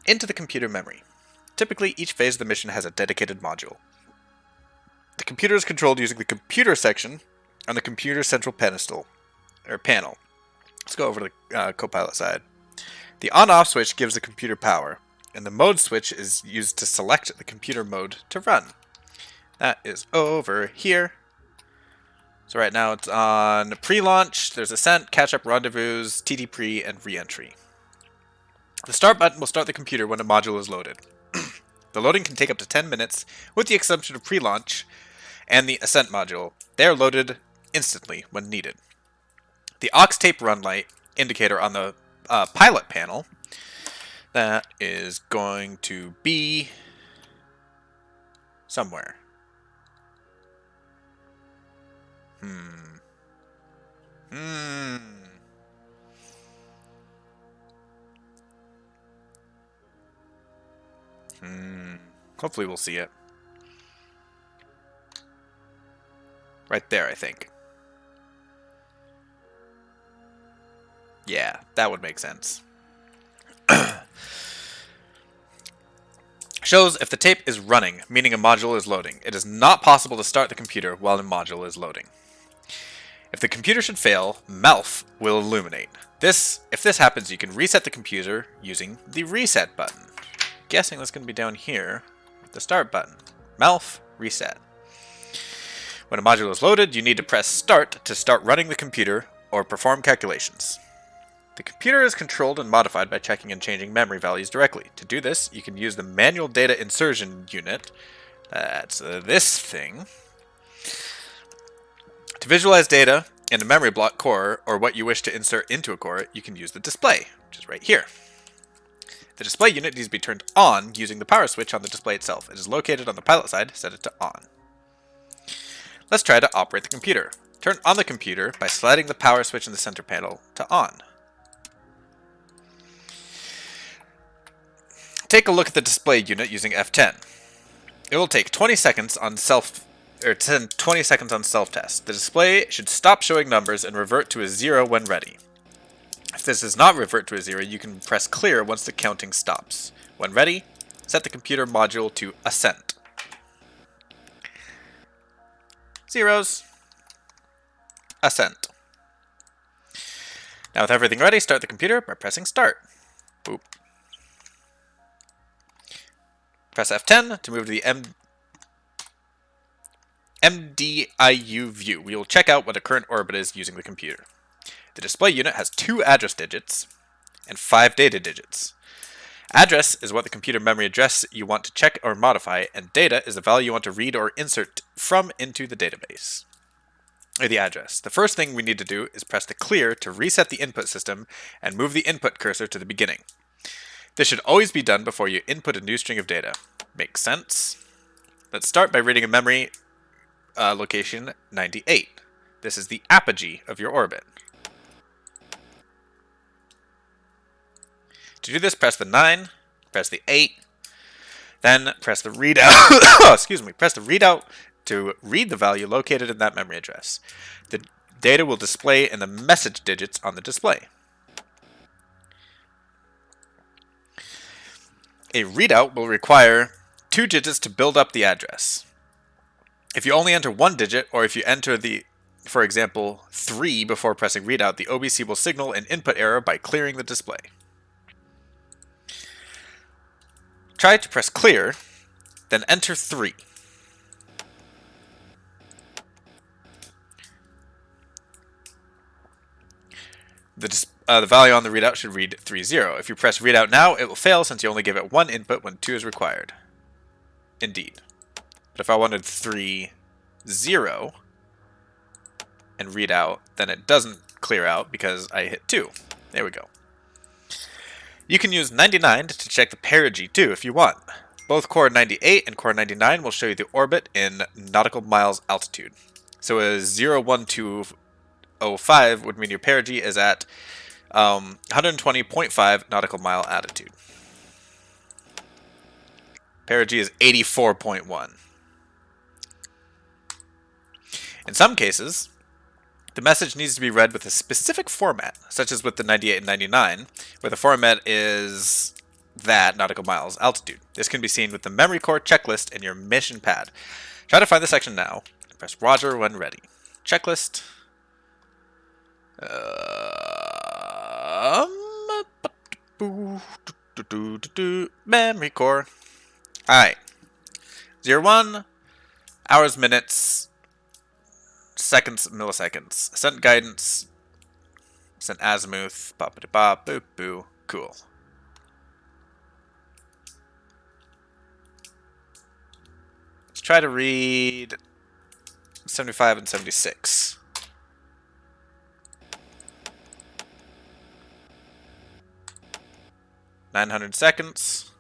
[SPEAKER 1] into the computer memory. Typically, each phase of the mission has a dedicated module. The computer is controlled using the computer section on the computer central panel. Let's go over to the co-pilot side. The on-off switch gives the computer power, and the mode switch is used to select the computer mode to run. That is over here. So right now it's on pre-launch, there's ascent, catch-up, rendezvous, TD pre, and re-entry. The start button will start the computer when a module is loaded. The loading can take up to 10 minutes, with the exception of pre-launch and the ascent module. They are loaded instantly when needed. The aux tape run light indicator on the pilot panel, that is going to be somewhere. Hopefully we'll see it. Right there, I think. Yeah, that would make sense. Shows if the tape is running, meaning a module is loading. It is not possible to start the computer while a module is loading. If the computer should fail, MELF will illuminate. If this happens, you can reset the computer using the reset button. Guessing that's going to be down here with the start button. MELF, reset. When a module is loaded, you need to press start to start running the computer or perform calculations. The computer is controlled and modified by checking and changing memory values directly. To do this, you can use the manual data insertion unit. That's this thing. To visualize data in a memory block core, or what you wish to insert into a core, you can use the display, which is right here. The display unit needs to be turned on using the power switch on the display itself. It is located on the pilot side. Set it to on. Let's try to operate the computer. Turn on the computer by sliding the power switch in the center panel to on. Take a look at the display unit using F10. It will take 20 seconds on self-test. The display should stop showing numbers and revert to a 0 when ready. If this does not revert to a 0, you can press clear once the counting stops. When ready, set the computer module to ascent. Zeros. Ascent. Now with everything ready, start the computer by pressing start. Boop. Press F10 to move to the MDIU view. We will check out what the current orbit is using the computer. The display unit has 2 address digits and 5 data digits. Address is what the computer memory address you want to check or modify, and data is the value you want to read or insert from into the database, or the address. The first thing we need to do is press the clear to reset the input system and move the input cursor to the beginning. This should always be done before you input a new string of data. Makes sense? Let's start by reading a memory location 98. This is the apogee of your orbit. To do this, press the 9, press the 8, then press the readout. Excuse me. Press the readout to read the value located in that memory address. The data will display in the message digits on the display. A readout will require 2 digits to build up the address. If you only enter 1 digit, or if you enter for example, 3 before pressing readout, the OBC will signal an input error by clearing the display. Try to press clear, then enter 3. The value on the readout should read 30. If you press readout now, it will fail since you only give it 1 input when 2 is required. Indeed. But if I wanted 3 0 and read out, then it doesn't clear out because I hit 2. There we go. You can use 99 to check the perigee too if you want. Both core 98 and core 99 will show you the orbit in nautical miles altitude. So a 01205 would mean your perigee is at 120.5 nautical mile altitude. Perigee is 84.1. In some cases, the message needs to be read with a specific format, such as with the 98 and 99, where the format is that nautical miles altitude. This can be seen with the memory core checklist in your mission pad. Try to find the section now, and press Roger when ready. Checklist. Memory core. Alright. 01, hours, minutes, seconds, milliseconds. Ascent guidance. Ascent azimuth. Bop-a-da-bop. Boop boo. Cool. Let's try to read 75 and 76. .900 seconds.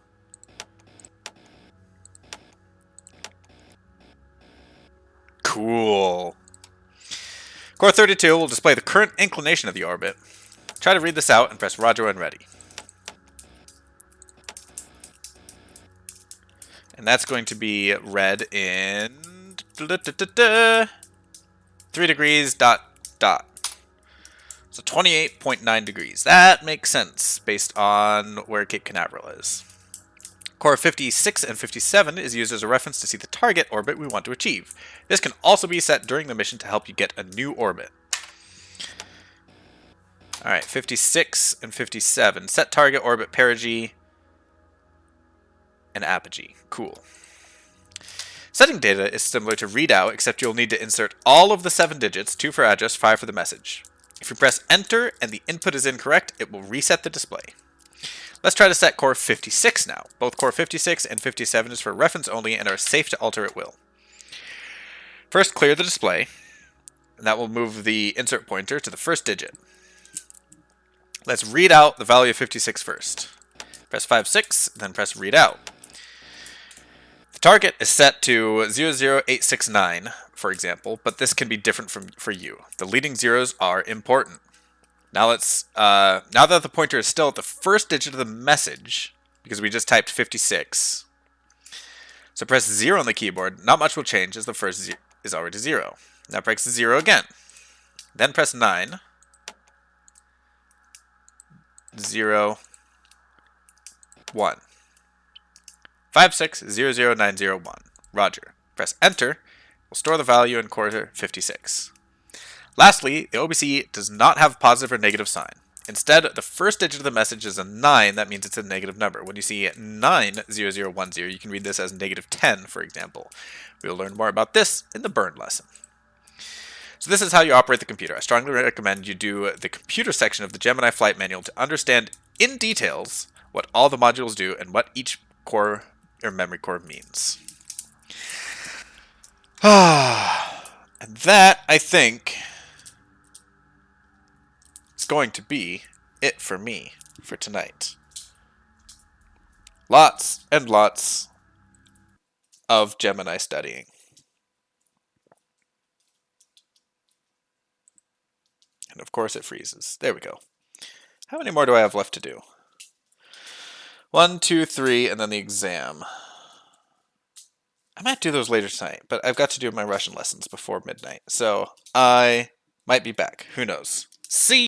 [SPEAKER 1] Cool. Core 32 will display the current inclination of the orbit. Try to read this out and press Roger when ready. And that's going to be read in 3 degrees dot dot. So 28.9 degrees. That makes sense based on where Cape Canaveral is. Core 56 and 57 is used as a reference to see the target orbit we want to achieve. This can also be set during the mission to help you get a new orbit. Alright, 56 and 57. Set target orbit perigee and apogee. Cool. Setting data is similar to readout, except you'll need to insert all of the 7 digits, 2 for address, 5 for the message. If you press enter and the input is incorrect, it will reset the display. Let's try to set core 56 now. Both core 56 and 57 is for reference only and are safe to alter at will. First, clear the display, and that will move the insert pointer to the first digit. Let's read out the value of 56 first. Press 56, then press read out. The target is set to 00869, for example, but this can be different for you. The leading zeros are important. Now now that the pointer is still at the first digit of the message, because we just typed 56, so press 0 on the keyboard. Not much will change as the first is already 0. Now press 0 again. Then press 9. 0, 1. 5600901. Roger. Press enter. We'll store the value in core 56. Lastly, the OBC does not have a positive or negative sign. Instead, the first digit of the message is a 9. That means it's a negative number. When you see 90010, you can read this as negative 10, for example. We'll learn more about this in the burn lesson. So this is how you operate the computer. I strongly recommend you do the computer section of the Gemini flight manual to understand in details what all the modules do and what each core or memory core means. And that, I think, is going to be it for me for tonight. Lots and lots of Gemini studying. And of course it freezes. There we go. How many more do I have left to do? 1, 2, 3, and then the exam. I might do those later tonight, but I've got to do my Russian lessons before midnight. So I might be back. Who knows? See